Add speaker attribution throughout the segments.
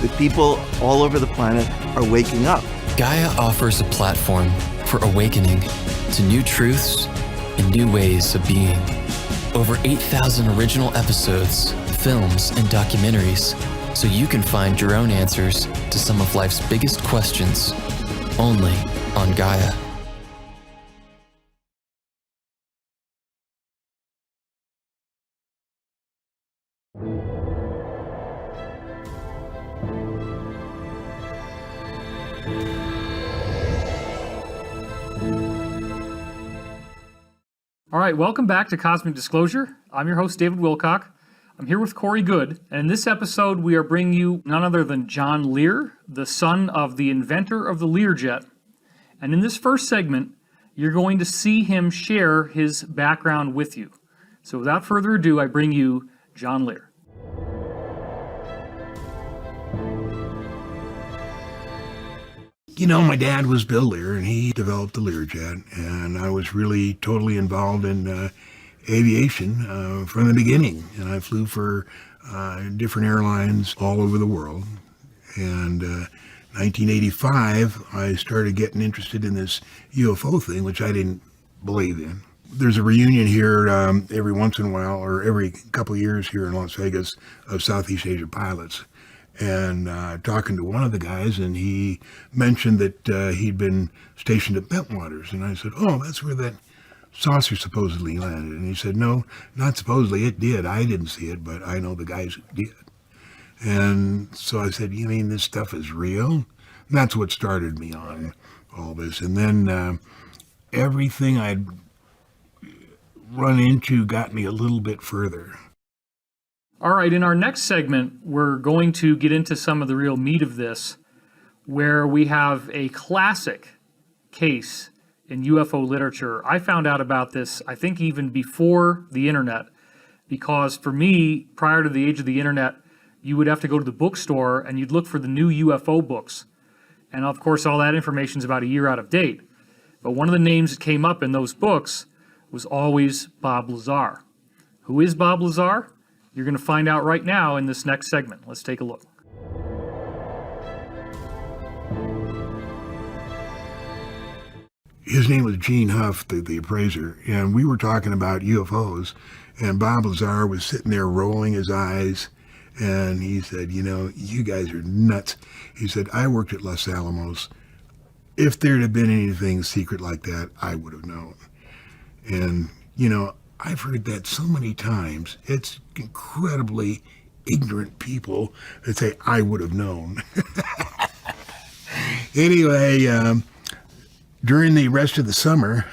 Speaker 1: that people all over the planet are waking up.
Speaker 2: Gaia offers a platform for awakening to new truths and new ways of being. Over 8,000 original episodes, films, and documentaries, so you can find your own answers to some of life's biggest questions, only on Gaia.
Speaker 3: All right, welcome back to Cosmic Disclosure. I'm your host, David Wilcock. I'm here with Corey Good, and in this episode, we are bringing you none other than John Lear, the son of the inventor of the Learjet. And in this first segment, you're going to see him share his background with you. So without further ado, I bring you John Lear.
Speaker 4: You know, my dad was Bill Lear, and he developed the Learjet, and I was really totally involved in aviation from the beginning. And I flew for different airlines all over the world. And 1985, I started getting interested in this UFO thing, which I didn't believe in. There's a reunion here every once in a while, or every couple of years here in Las Vegas, of Southeast Asia pilots. And talking to one of the guys, and he mentioned that he'd been stationed at Bentwaters. And I said, oh, that's where that saucer supposedly landed. And he said, no, not supposedly, it did. I didn't see it, but I know the guys who did. And so I said, you mean this stuff is real? And that's what started me on all this. And then everything I'd run into got me a little bit further.
Speaker 3: All right, in our next segment, we're going to get into some of the real meat of this, where we have a classic case in UFO literature. I found out about this, I think, even before the internet, because for me, prior to the age of the internet, you would have to go to the bookstore and you'd look for the new UFO books. And of course, all that information is about a year out of date. But one of the names that came up in those books was always Bob Lazar. Who is Bob Lazar? You're going to find out right now in this next segment. Let's take a look.
Speaker 4: His name was Gene Huff, the appraiser, and we were talking about UFOs, and Bob Lazar was sitting there rolling his eyes, and he said, you know, you guys are nuts. He said, I worked at Los Alamos. If there'd have been anything secret like that, I would have known. And, you know, I've heard that so many times. It's incredibly ignorant people that say, I would have known. Anyway, during the rest of the summer,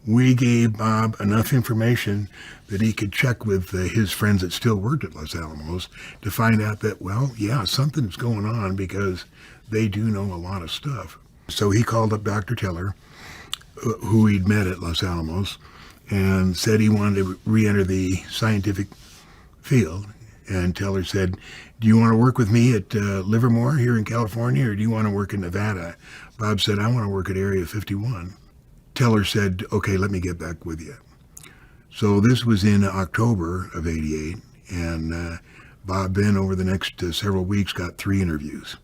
Speaker 4: we gave Bob enough information that he could check with his friends that still worked at Los Alamos to find out that, well, yeah, something's going on because they do know a lot of stuff. So he called up Dr. Teller, who he'd met at Los Alamos, and said he wanted to re-enter the scientific field. And Teller said, do you want to work with me at Livermore here in California, or do you want to work in Nevada? Bob said, I want to work at Area 51. Teller said, okay, let me get back with you. So this was in October of '88, and Bob then, over the next several weeks, got 3 interviews.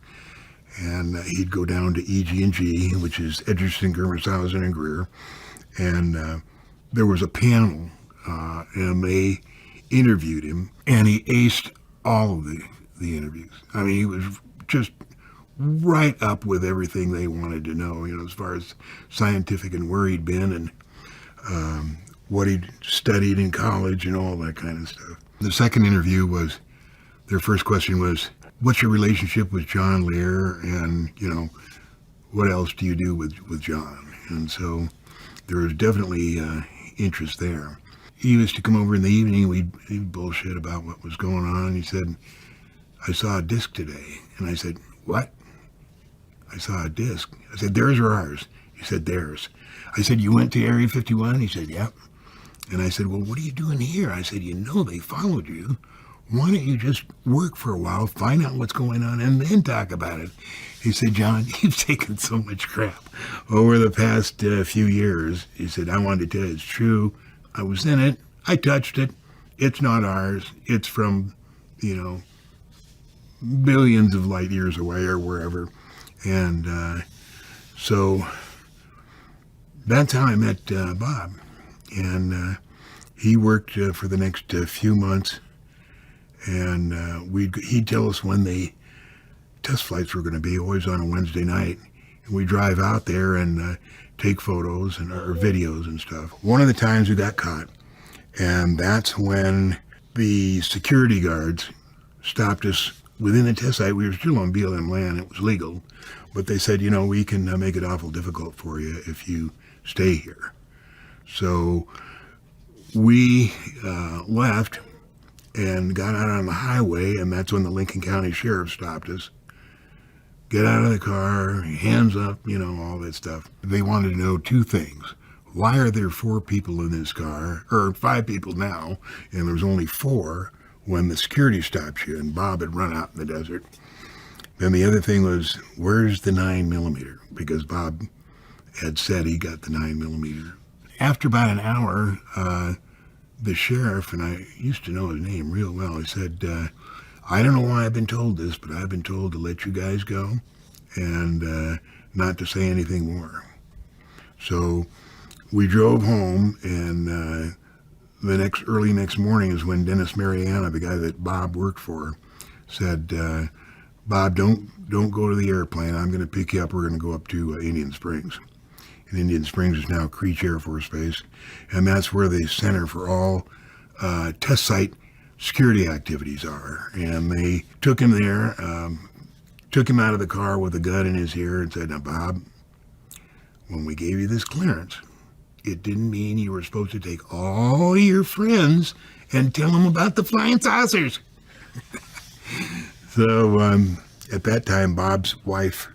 Speaker 4: And he'd go down to EG&G, which is Edgerton, Germershausen, and Greer, and there was a panel, and they interviewed him, and he aced all of the interviews. I mean, he was just right up with everything they wanted to know, you know, as far as scientific and where he'd been and what he'd studied in college and all that kind of stuff. The second interview was, their first question was, what's your relationship with John Lear, and, you know, what else do you do with John? And so there was definitely interest there. He used to come over in the evening, we'd bullshit about what was going on. He said, I saw a disc today. And I said, what? I saw a disc. I said, theirs or ours? He said, theirs. I said, you went to Area 51? He said, yep. And I said, well, what are you doing here? I said, you know they followed you. Why don't you just work for a while, find out what's going on, and then talk about it? He said, John, you've taken so much crap over the past few years. He said, I wanted to tell you it's true. I was in it. I touched it. It's not ours. It's from, you know, billions of light years away or wherever. And so that's how I met Bob. And he worked for the next few months, and he'd tell us when the test flights were going to be, always on a Wednesday night. And we drive out there and take photos or videos and stuff. One of the times we got caught, and that's when the security guards stopped us within the test site. We were still on BLM land, it was legal, but they said, we can make it awful difficult for you if you stay here. So we left and got out on the highway, and that's when the Lincoln County Sheriff stopped us. Get out of the car, hands up, all that stuff. They wanted to know two things. Why are there 4 people in this car, or 5 people now, and there was only 4 when the security stopped you, and Bob had run out in the desert. Then the other thing was, where's the 9mm? Because Bob had said he got the 9mm. After about an hour, the sheriff, and I used to know his name real well, he said, I don't know why I've been told this, but I've been told to let you guys go and not to say anything more. So we drove home, and early next morning is when Dennis Mariana, the guy that Bob worked for, said, Bob, don't go to the airplane. I'm going to pick you up. We're going to go up to Indian Springs. And Indian Springs is now Creech Air Force Base, and that's where the center for all test site security activities are. And they took him there, took him out of the car with a gun in his ear and said, now, Bob, when we gave you this clearance, it didn't mean you were supposed to take all your friends and tell them about the flying saucers. So at that time, Bob's wife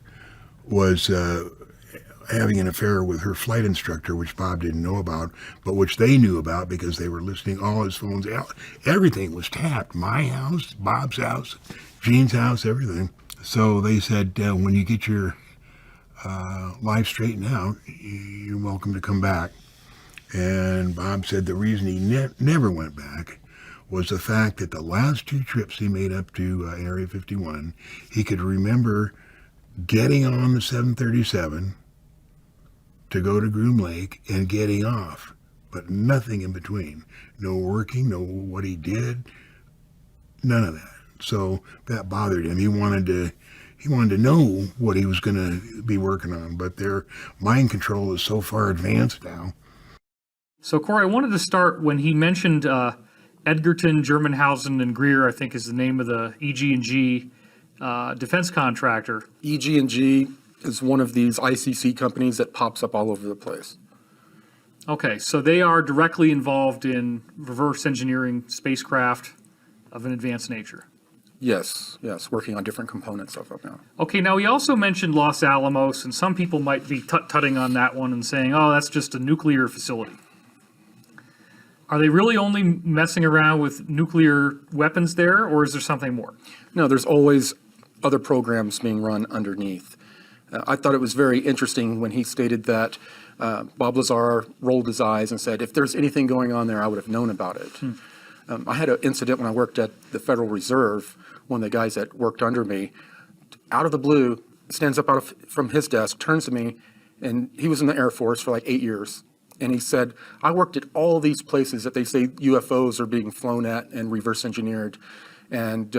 Speaker 4: was having an affair with her flight instructor, which Bob didn't know about, but which they knew about because they were listening. All his phones, everything was tapped. My house, Bob's house, Gene's house, everything. So they said, when you get your life straightened out, you're welcome to come back. And Bob said the reason he never went back was the fact that the last 2 trips he made up to Area 51, he could remember getting on the 737 to go to Groom Lake and getting off, but nothing in between. No working, no what he did, none of that. So that bothered him. He wanted to know what he was going to be working on, but their mind control is so far advanced now.
Speaker 3: So Corey, I wanted to start when he mentioned Edgerton, Germanhausen, and Greer, I think is the name of the EG&G defense contractor.
Speaker 5: EG&G is one of these ICC companies that pops up all over the place.
Speaker 3: Okay, so they are directly involved in reverse engineering spacecraft of an advanced nature.
Speaker 5: Yes, working on different components of them now.
Speaker 3: Okay, now he also mentioned Los Alamos, and some people might be tutting on that one and saying, oh, that's just a nuclear facility. Are they really only messing around with nuclear weapons there, or is there something more?
Speaker 5: No, there's always other programs being run underneath. I thought it was very interesting when he stated that Bob Lazar rolled his eyes and said, if there's anything going on there, I would have known about it. I had an incident when I worked at the Federal Reserve. One of the guys that worked under me, out of the blue, stands up from his desk, turns to me, and he was in the Air Force for like 8 years. And he said, I worked at all these places that they say UFOs are being flown at and reverse engineered. And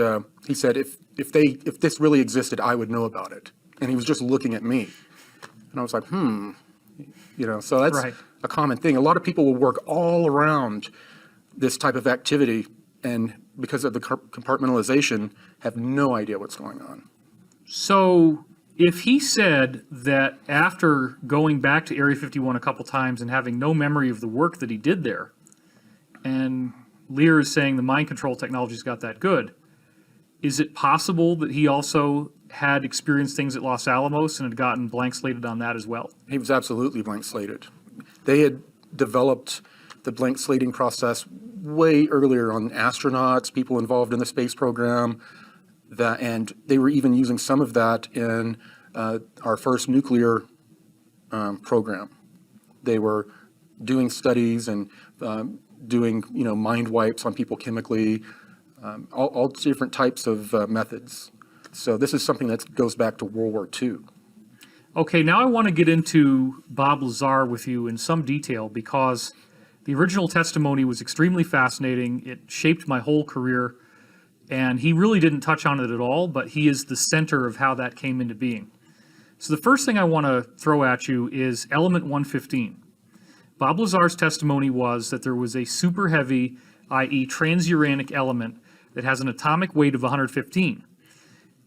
Speaker 5: he said, if this really existed, I would know about it. And he was just looking at me. And I was like, so that's
Speaker 3: right.
Speaker 5: A common thing. A lot of people will work all around this type of activity, and because of the compartmentalization, have no idea what's going on.
Speaker 3: So if he said that after going back to Area 51 a couple times and having no memory of the work that he did there, and Lear is saying the mind control technology's got that good, is it possible that he also had experienced things at Los Alamos and had gotten blank slated on that as well?
Speaker 5: He was absolutely blank slated. They had developed the blank slating process way earlier on astronauts, people involved in the space program, and they were even using some of that in our first nuclear program. They were doing studies and doing mind wipes on people chemically, all different types of methods. So this is something that goes back to World War II.
Speaker 3: Okay, now I want to get into Bob Lazar with you in some detail because the original testimony was extremely fascinating. It shaped my whole career, and he really didn't touch on it at all, but he is the center of how that came into being. So the first thing I want to throw at you is element 115. Bob Lazar's testimony was that there was a super heavy, i.e. transuranic element that has an atomic weight of 115,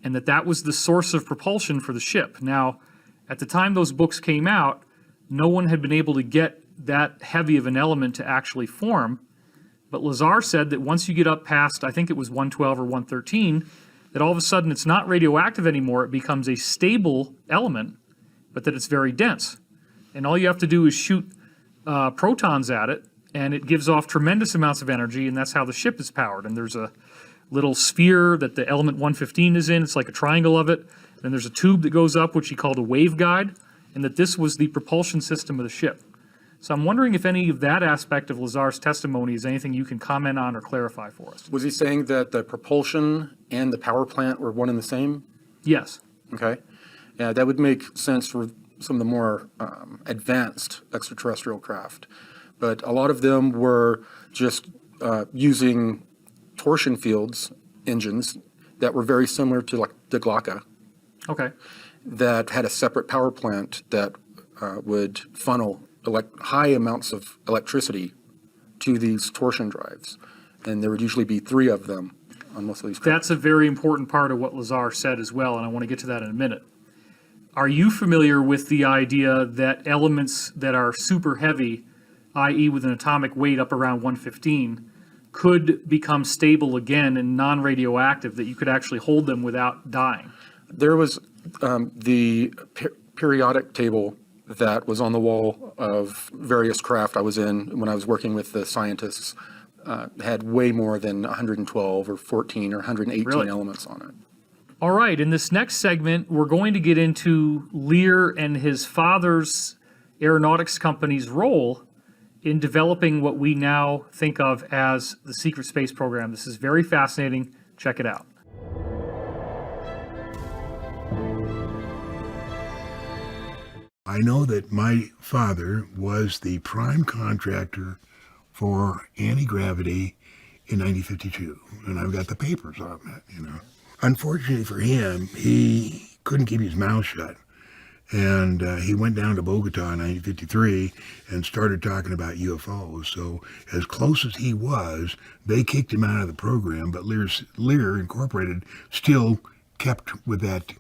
Speaker 3: and that was the source of propulsion for the ship. Now, at the time those books came out, no one had been able to get that heavy of an element to actually form, but Lazar said that once you get up past, I think it was 112 or 113, that all of a sudden it's not radioactive anymore, it becomes a stable element, but that it's very dense. And all you have to do is shoot protons at it, and it gives off tremendous amounts of energy, and that's how the ship is powered. And there's a little sphere that the element 115 is in, it's like a triangle of it, and there's a tube that goes up, which he called a waveguide, and that this was the propulsion system of the ship. So I'm wondering if any of that aspect of Lazar's testimony is anything you can comment on or clarify for us.
Speaker 5: Was he saying that the propulsion and the power plant were one and the same?
Speaker 3: Yes.
Speaker 5: Okay. Yeah, that would make sense for some of the more advanced extraterrestrial craft. But a lot of them were just using torsion fields engines that were very similar to like the Glocka,
Speaker 3: Okay.
Speaker 5: that had a separate power plant that would funnel high amounts of electricity to these torsion drives. And there would usually be 3 of them on most of these craft.
Speaker 3: That's a very important part of what Lazar said as well, and I want to get to that in a minute. Are you familiar with the idea that elements that are super heavy, i.e. with an atomic weight up around 115, could become stable again and non-radioactive, that you could actually hold them without dying?
Speaker 5: There was the periodic table that was on the wall of various craft I was in when I was working with the scientists, had way more than 112 or 14 or 118
Speaker 3: Really?
Speaker 5: elements on it.
Speaker 3: All right, in this next segment, we're going to get into Lear and his father's aeronautics company's role in developing what we now think of as the secret space program. This is very fascinating. Check it out.
Speaker 4: I know that my father was the prime contractor for anti-gravity in 1952, and I've got the papers on that, Unfortunately for him, he couldn't keep his mouth shut, and he went down to Bogota in 1953 and started talking about UFOs. So as close as he was, they kicked him out of the program, but Lear Incorporated still kept with that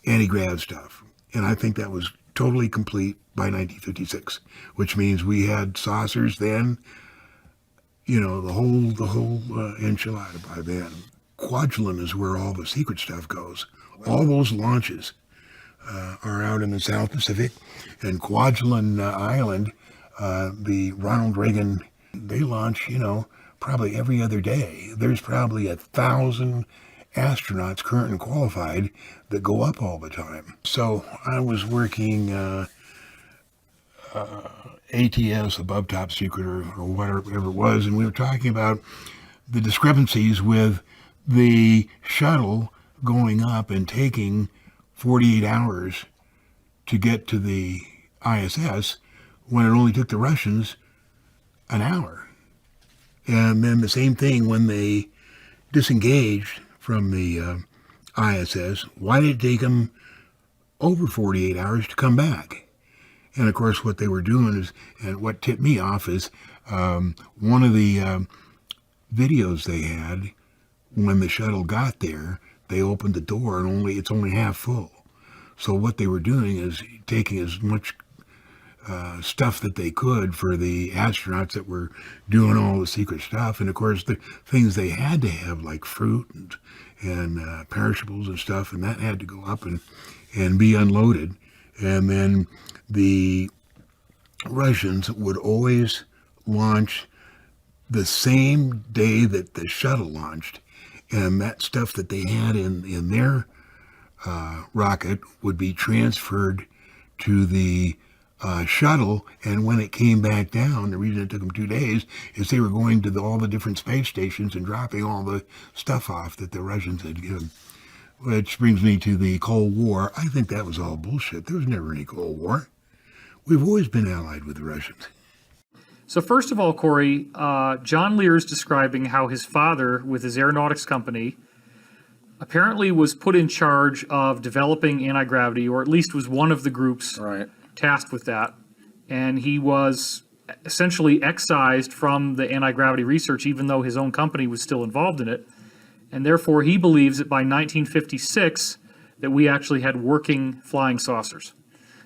Speaker 4: anti-grav stuff, and I think that was totally complete by 1956, which means we had saucers then, the whole enchilada by then. Kwajalein is where all the secret stuff goes. All those launches are out in the South Pacific, and Kwajalein Island, the Ronald Reagan, they launch, probably every other day. There's probably 1,000 astronauts, current and qualified, that go up all the time. So I was working ATS, above top secret, or whatever it was, and we were talking about the discrepancies with the shuttle going up and taking 48 hours to get to the ISS when it only took the Russians an hour. And then the same thing when they disengaged from the ISS, why did it take them over 48 hours to come back? And of course what they were doing is, and what tipped me off is, one of the videos they had, when the shuttle got there, they opened the door and it's only half full. So what they were doing is taking as much stuff that they could for the astronauts that were doing all the secret stuff. And of course the things they had to have, like fruit and perishables and stuff, and that had to go up and be unloaded. And then the Russians would always launch the same day that the shuttle launched, and that stuff that they had in their rocket would be transferred to the shuttle. And when it came back down, the reason it took them 2 days is they were going to all the different space stations and dropping all the stuff off that the Russians had given. Which brings me to the Cold War. I think that was all bullshit. There was never any Cold War. We've always been allied with the Russians.
Speaker 3: So first of all, Corey, John Lear is describing how his father, with his aeronautics company, apparently was put in charge of developing anti-gravity, or at least was one of the groups
Speaker 5: Right.
Speaker 3: tasked with that. And he was essentially excised from the anti-gravity research, even though his own company was still involved in it. And therefore, he believes that by 1956, that we actually had working flying saucers.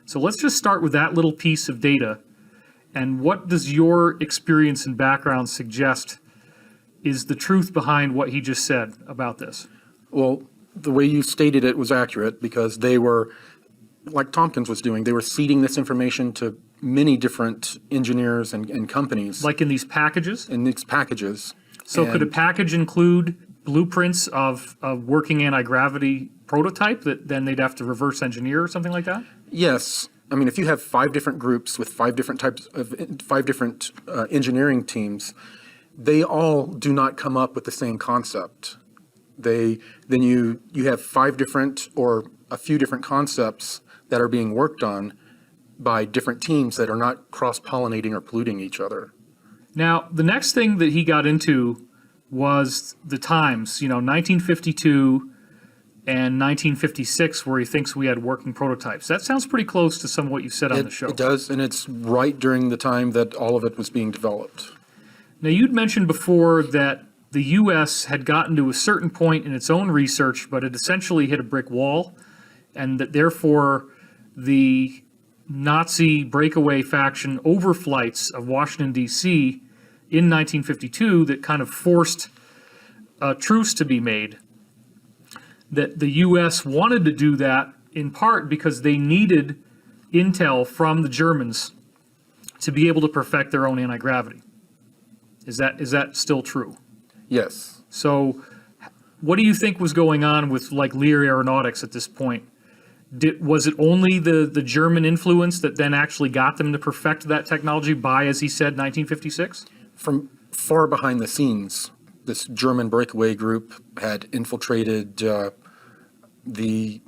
Speaker 3: So let's just start with that little piece of data. And what does your experience and background suggest is the truth behind what he just said about this?
Speaker 5: Well, the way you stated it was accurate because they were, like Tompkins was doing, they were seeding this information to many different engineers and companies
Speaker 3: Like in these packages?
Speaker 5: in these packages.
Speaker 3: So could a
Speaker 5: And-
Speaker 3: package include blueprints of a working anti-gravity prototype that then they'd have to reverse engineer or something like that?
Speaker 5: Yes. I mean, if you have 5 different groups with 5 different types of 5 different engineering teams, they all do not come up with the same concept. Then you have 5 different or a few different concepts that are being worked on by different teams that are not cross-pollinating or polluting each other.
Speaker 3: Now, the next thing that he got into was the times, 1952 and 1956, where he thinks we had working prototypes. That sounds pretty close to some of what you said on the show.
Speaker 5: It does, and it's right during the time that all of it was being developed.
Speaker 3: Now, you'd mentioned before that the U.S. had gotten to a certain point in its own research, but it essentially hit a brick wall, and that therefore the Nazi breakaway faction overflights of Washington, D.C. in 1952 that kind of forced a truce to be made. That the U.S. wanted to do that in part because they needed intel from the Germans to be able to perfect their own anti-gravity. Is that still true?
Speaker 5: Yes.
Speaker 3: So what do you think was going on with like Lear Aeronautics at this point? Was it only the German influence that then actually got them to perfect that technology by, as he said, 1956?
Speaker 5: From far behind the scenes, this German breakaway group had infiltrated the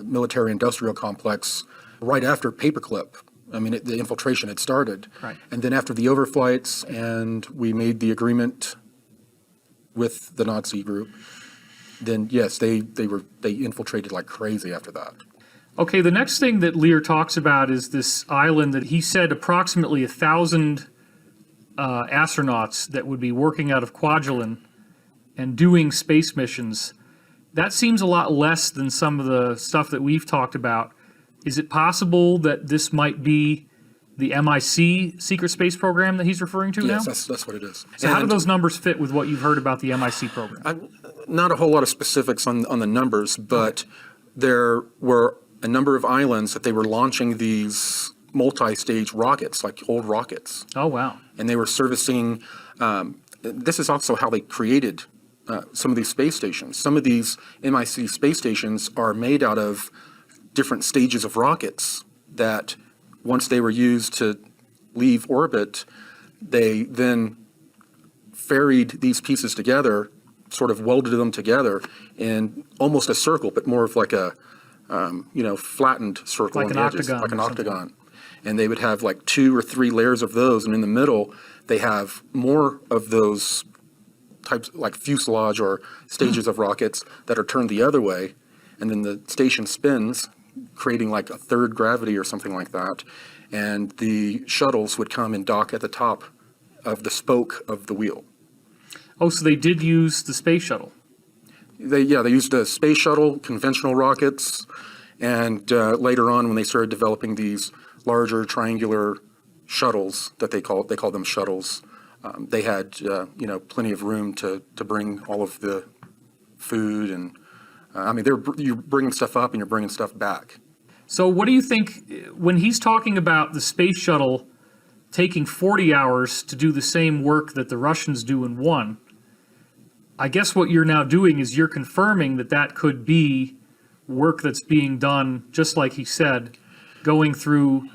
Speaker 5: military-industrial complex right after Paperclip. I mean, the infiltration had started.
Speaker 3: Right.
Speaker 5: And then after the overflights, and we made the agreement with the Nazi group, then yes, they infiltrated like crazy after that.
Speaker 3: Okay, the next thing that Lear talks about is this island that he said approximately 1,000 astronauts that would be working out of Kwajalein and doing space missions. That seems a lot less than some of the stuff that we've talked about. Is it possible that this might be the MIC secret space program that he's referring to now?
Speaker 5: Yes, that's what it is.
Speaker 3: So how do those numbers fit with what you've heard about the MIC program?
Speaker 5: Not a whole lot of specifics on the numbers, but there were a number of islands that they were launching these multi-stage rockets, like old rockets.
Speaker 3: Oh, wow.
Speaker 5: And they were servicing, this is also how they created some of these space stations. Some of these MIC space stations are made out of different stages of rockets that once they were used to leave orbit, they then ferried these pieces together, sort of welded them together in almost a circle, but more of like a, flattened circle
Speaker 3: Like
Speaker 5: on
Speaker 3: an
Speaker 5: the edges,
Speaker 3: octagon
Speaker 5: like an
Speaker 3: or something.
Speaker 5: octagon. And they would have like 2 or 3 layers of those, and in the middle, they have more of those types, like fuselage or stages of rockets that are turned the other way, and then the station spins, creating like a third gravity or something like that, and the shuttles would come and dock at the top of the spoke of the wheel.
Speaker 3: Oh, so they did use the space shuttle.
Speaker 5: They used a space shuttle, conventional rockets, and later on when they started developing these larger triangular shuttles that they call them shuttles, they had plenty of room to bring all of the food and you're bringing stuff up and you're bringing stuff back.
Speaker 3: So what do you think, when he's talking about the space shuttle taking 40 hours to do the same work that the Russians do in one, I guess what you're now doing is you're confirming that that could be work that's being done, just like he said, going through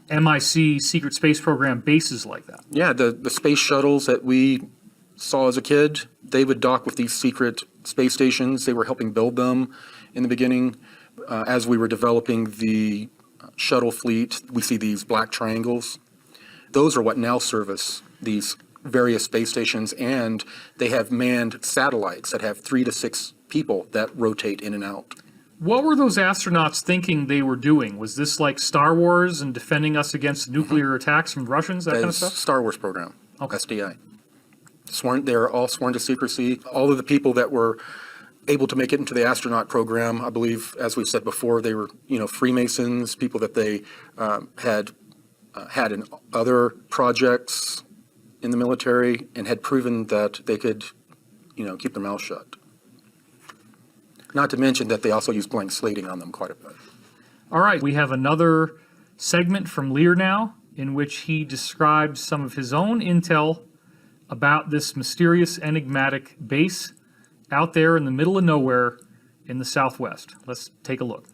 Speaker 3: MIC secret space program bases like that.
Speaker 5: Yeah, the space shuttles that we saw as a kid, they would dock with these secret space stations. They were helping build them, in the beginning. As we were developing the shuttle fleet, we see these black triangles. Those are what now service these various space stations, and they have manned satellites that have 3 to 6 people that rotate in and out.
Speaker 3: What were those astronauts thinking they were doing? Was this like Star Wars and defending us against nuclear attacks from Russians, that kind of stuff?
Speaker 5: Star Wars program,
Speaker 3: Okay.
Speaker 5: SDI. They are all sworn to secrecy. All of the people that were able to make it into the astronaut program, I believe, as we said before, they were, Freemasons, people that they had in other projects in the military and had proven that they could, keep their mouth shut. Not to mention that they also use blank slating on them quite a bit.
Speaker 3: All right, we have another segment from Lear now, in which he describes some of his own intel about this mysterious, enigmatic base out there in the middle of nowhere in the Southwest. Let's take a look.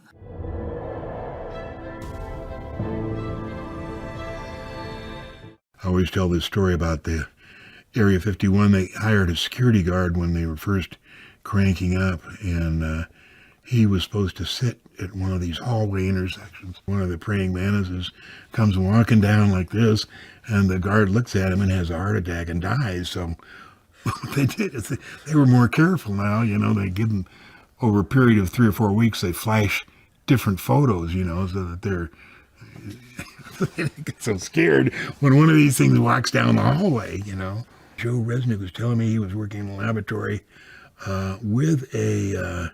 Speaker 4: I always tell this story about the Area 51. They hired a security guard when they were first cranking up, and he was supposed to sit at one of these hallway intersections. One of the praying mantises comes walking down like this, and the guard looks at him and has a heart attack and dies. So what they did is they were more careful now. They give them, over a period of 3 or 4 weeks, they flash different photos, so that they're they get so scared when one of these things walks down the hallway, Joe Resnick was telling me he was working in a laboratory with a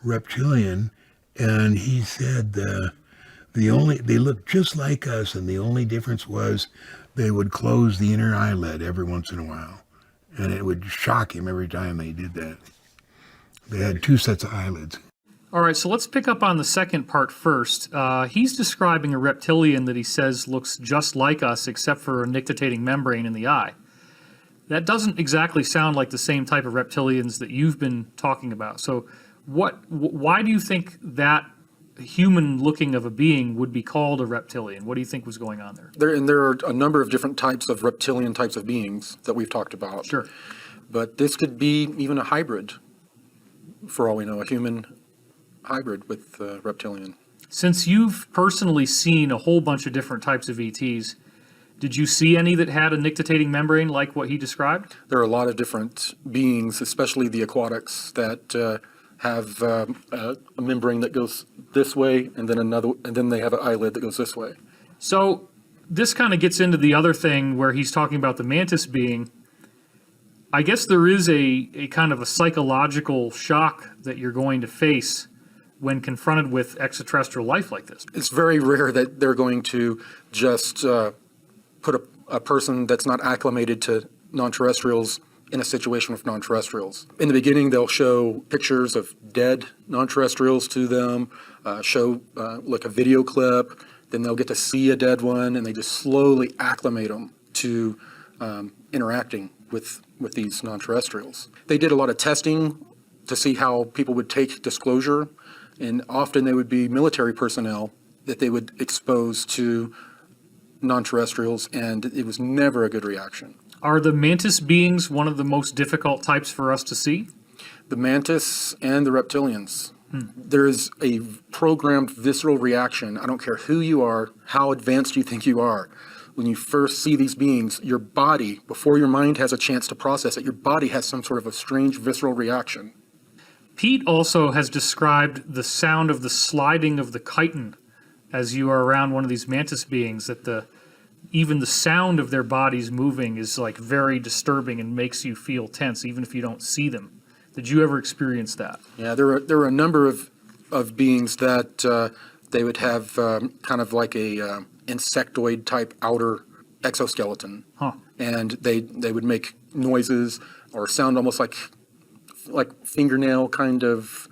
Speaker 4: reptilian, and he said they looked just like us, and the only difference was they would close the inner eyelid every once in a while, and it would shock him every time they did that. They had 2 sets of eyelids.
Speaker 3: All right, so let's pick up on the second part first. He's describing a reptilian that he says looks just like us, except for a nictitating membrane in the eye. That doesn't exactly sound like the same type of reptilians that you've been talking about. So why do you think that human-looking of a being would be called a reptilian? What do you think was going on there?
Speaker 5: There are a number of different types of reptilian types of beings that we've talked about.
Speaker 3: Sure.
Speaker 5: But this could be even a hybrid, for all we know, a human hybrid with reptilian.
Speaker 3: Since you've personally seen a whole bunch of different types of ETs, did you see any that had a nictitating membrane like what he described?
Speaker 5: There are a lot of different beings, especially the aquatics, that have a membrane that goes this way, and then they have an eyelid that goes this way.
Speaker 3: So this kind of gets into the other thing where he's talking about the mantis being. I guess there is a kind of a psychological shock that you're going to face when confronted with extraterrestrial life like this.
Speaker 5: It's very rare that they're going to just put a person that's not acclimated to non-terrestrials in a situation with non-terrestrials. In the beginning, they'll show pictures of dead non-terrestrials to them, show like a video clip, then they'll get to see a dead one, and they just slowly acclimate them to interacting with these non-terrestrials. They did a lot of testing to see how people would take disclosure, and often they would be military personnel that they would expose to non-terrestrials, and it was never a good reaction.
Speaker 3: Are the mantis beings one of the most difficult types for us to see?
Speaker 5: The mantis and the reptilians. There is a programmed visceral reaction. I don't care who you are, how advanced you think you are. When you first see these beings, your body, before your mind has a chance to process it, your body has some sort of a strange visceral reaction.
Speaker 3: Pete also has described the sound of the sliding of the chitin as you are around one of these mantis beings, that even the sound of their bodies moving is like very disturbing and makes you feel tense even if you don't see them. Did you ever experience that?
Speaker 5: Yeah, there were a number of beings that they would have kind of like a insectoid type outer exoskeleton.
Speaker 3: Huh.
Speaker 5: And they would make noises or sound almost like fingernail kind of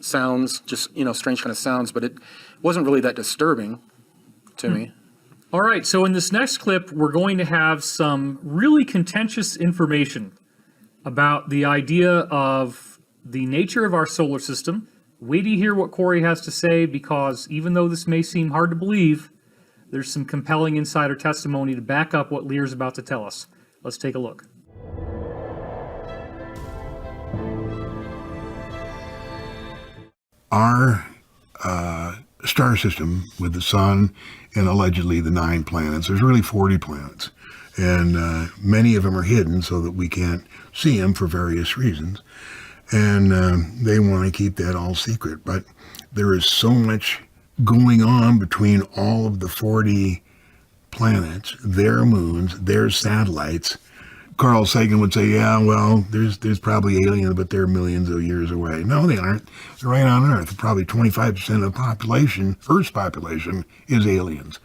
Speaker 5: sounds, just, strange kind of sounds, but it wasn't really that disturbing to me.
Speaker 3: All right, so in this next clip, we're going to have some really contentious information about the idea of the nature of our solar system. Wait to hear what Corey has to say, because even though this may seem hard to believe, there's some compelling insider testimony to back up what Lear's about to tell us. Let's take a look.
Speaker 4: our star system with the sun and allegedly the 9 planets, there's really 40 planets. And many of them are hidden so that we can't see them for various reasons. And they want to keep that all secret. But there is so much going on between all of the 40 planets, their moons, their satellites. Carl Sagan would say, yeah, well, there's probably aliens, but they're millions of years away. No, they aren't. They're right on Earth. Probably 25% of the population, Earth's population, is aliens.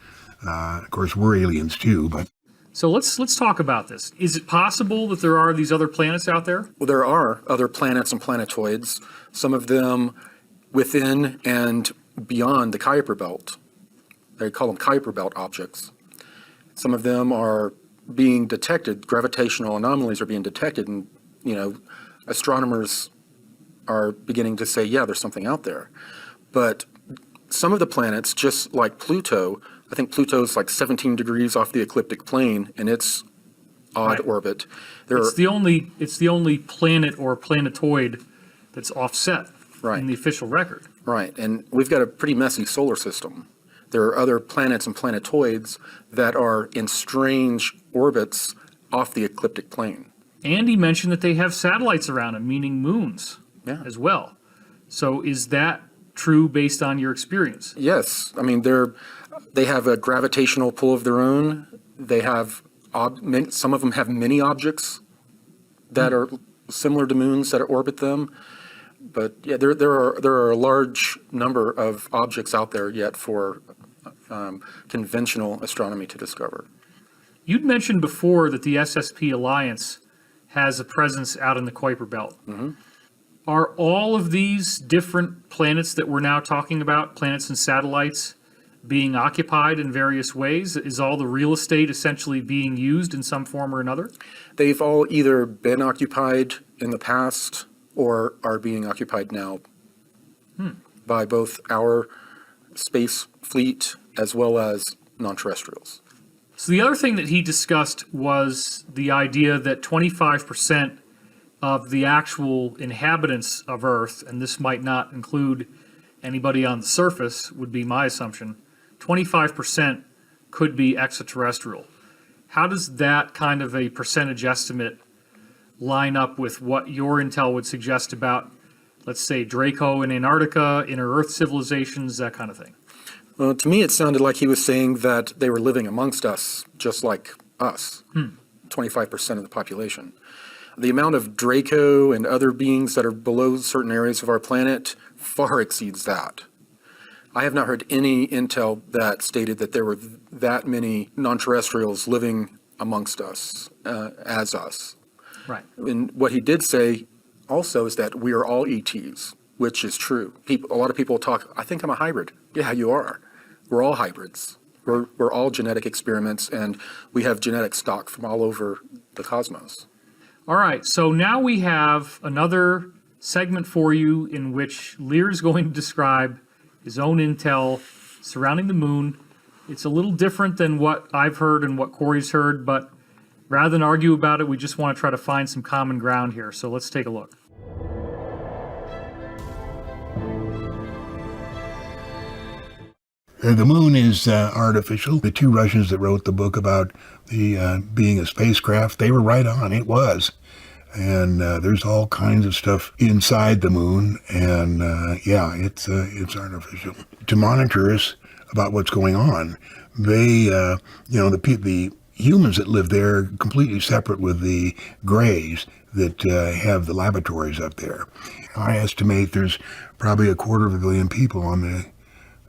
Speaker 4: Of course, we're aliens too, but...
Speaker 3: So let's talk about this. Is it possible that there are these other planets out there?
Speaker 5: Well, there are other planets and planetoids, some of them within and beyond the Kuiper Belt. They call them Kuiper Belt objects. Some of them are being detected, gravitational anomalies are being detected, and, astronomers are beginning to say, yeah, there's something out there. But some of the planets, just like Pluto, I think Pluto's like 17 degrees off the ecliptic plane in its odd orbit.
Speaker 3: It's the only planet or planetoid that's offset in the official record.
Speaker 5: Right, and we've got a pretty messy solar system. There are other planets and planetoids that are in strange orbits off the ecliptic plane.
Speaker 3: And he mentioned that they have satellites around them, meaning moons as well. So is that true based on your experience?
Speaker 5: Yes, I mean they have a gravitational pull of their own. They have some of them have mini objects that are similar to moons that orbit them. But yeah, there are a large number of objects out there yet for conventional astronomy to discover.
Speaker 3: You'd mentioned before that the SSP Alliance has a presence out in the Kuiper Belt.
Speaker 5: Mm-hmm.
Speaker 3: Are all of these different planets that we're now talking about, planets and satellites, being occupied in various ways? Is all the real estate essentially being used in some form or another?
Speaker 5: They've all either been occupied in the past or are being occupied now by both our space fleet as well as non-terrestrials.
Speaker 3: So the other thing that he discussed was the idea that 25% of the actual inhabitants of Earth, and this might not include anybody on the surface, would be my assumption, 25% could be extraterrestrial. How does that kind of a percentage estimate line up with what your intel would suggest about, let's say, Draco in Antarctica, inner Earth civilizations, that kind of thing?
Speaker 5: Well, to me, it sounded like he was saying that they were living amongst us, just like us, 25% of the population. The amount of Draco and other beings that are below certain areas of our planet far exceeds that. I have not heard any intel that stated that there were that many non-terrestrials living amongst us, as us.
Speaker 3: Right.
Speaker 5: And what he did say also is that we are all ETs, which is true. A lot of people talk, I think I'm a hybrid. Yeah, you are. We're all hybrids. We're all genetic experiments, and we have genetic stock from all over the cosmos.
Speaker 3: All right, so now we have another segment for you in which Lear is going to describe his own intel surrounding the moon. It's a little different than what I've heard and what Corey's heard, but rather than argue about it, we just want to try to find some common ground here. So let's take a look.
Speaker 4: The moon is artificial. The two Russians that wrote the book about the being a spacecraft, they were right on. It was. And there's all kinds of stuff inside the moon. And it's artificial. To monitor us about what's going on, they, the humans that live there are completely separate with the Greys that have the laboratories up there. I estimate there's probably 250 million people on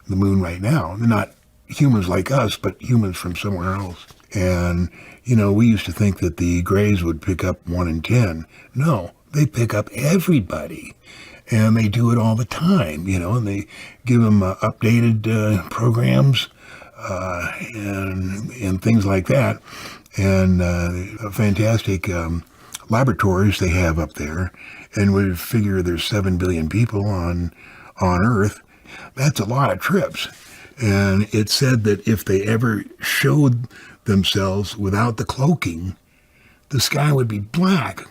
Speaker 4: the moon right now. They're not humans like us, but humans from somewhere else. And, we used to think that the Greys would pick up 1 in 10. No, they pick up everybody. And they do it all the time, and they give them updated programs and things like that. And fantastic laboratories they have up there. And we figure there's 7 billion people on Earth. That's a lot of trips. And it said that if they ever showed themselves without the cloaking, the sky would be black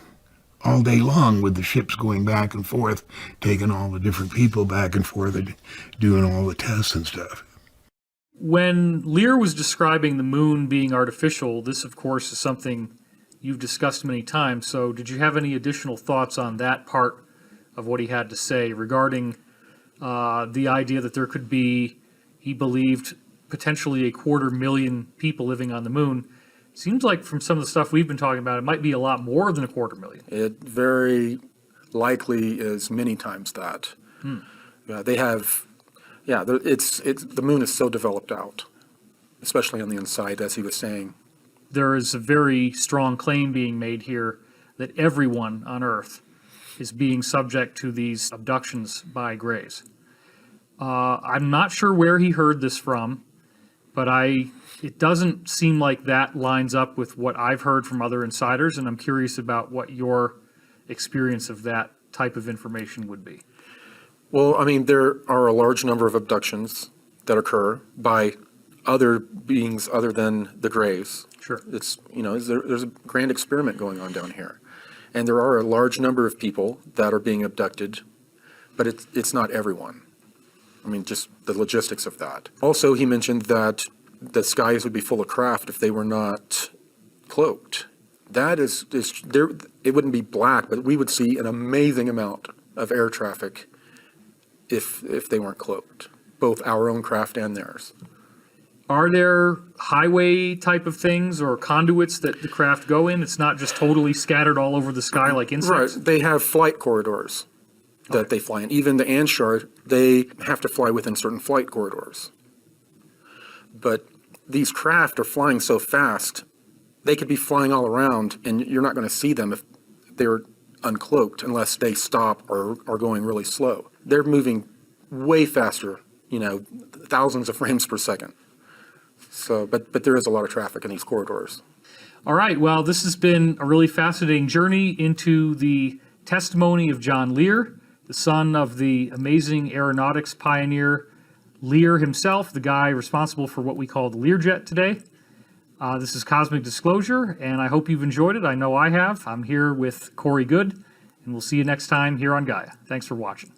Speaker 4: all day long with the ships going back and forth, taking all the different people back and forth and doing all the tests and stuff.
Speaker 3: When Lear was describing the moon being artificial, this, of course, is something you've discussed many times. So did you have any additional thoughts on that part of what he had to say regarding the idea that there could be, he believed, potentially 250,000 people living on the moon? Seems like from some of the stuff we've been talking about, it might be a lot more than 250,000.
Speaker 5: It very likely is many times that. They have, the moon is so developed out, especially on the inside, as he was saying.
Speaker 3: There is a very strong claim being made here that everyone on Earth is being subject to these abductions by Greys. I'm not sure where he heard this from, but it doesn't seem like that lines up with what I've heard from other insiders, and I'm curious about what your experience of that type of information would be.
Speaker 5: Well, I mean, there are a large number of abductions that occur by other beings other than the Greys.
Speaker 3: Sure.
Speaker 5: It's, there's a grand experiment going on down here. And there are a large number of people that are being abducted, but it's not everyone. I mean, just the logistics of that. Also, he mentioned that the skies would be full of craft if they were not cloaked. That is there. It wouldn't be black, but we would see an amazing amount of air traffic if they weren't cloaked, both our own craft and theirs.
Speaker 3: Are there highway type of things or conduits that the craft go in? It's not just totally scattered all over the sky like insects?
Speaker 5: Right. They have flight corridors that they fly in. Even the Anshar, they have to fly within certain flight corridors. But these craft are flying so fast, they could be flying all around, and you're not going to see them if they're uncloaked unless they stop or are going really slow. They're moving way faster, thousands of frames per second. So, but there is a lot of traffic in these corridors.
Speaker 3: All right. Well, this has been a really fascinating journey into the testimony of John Lear, the son of the amazing aeronautics pioneer Lear himself, the guy responsible for what we call the Learjet today. This is Cosmic Disclosure, and I hope you've enjoyed it. I know I have. I'm here with Corey Good, and we'll see you next time here on Gaia. Thanks for watching.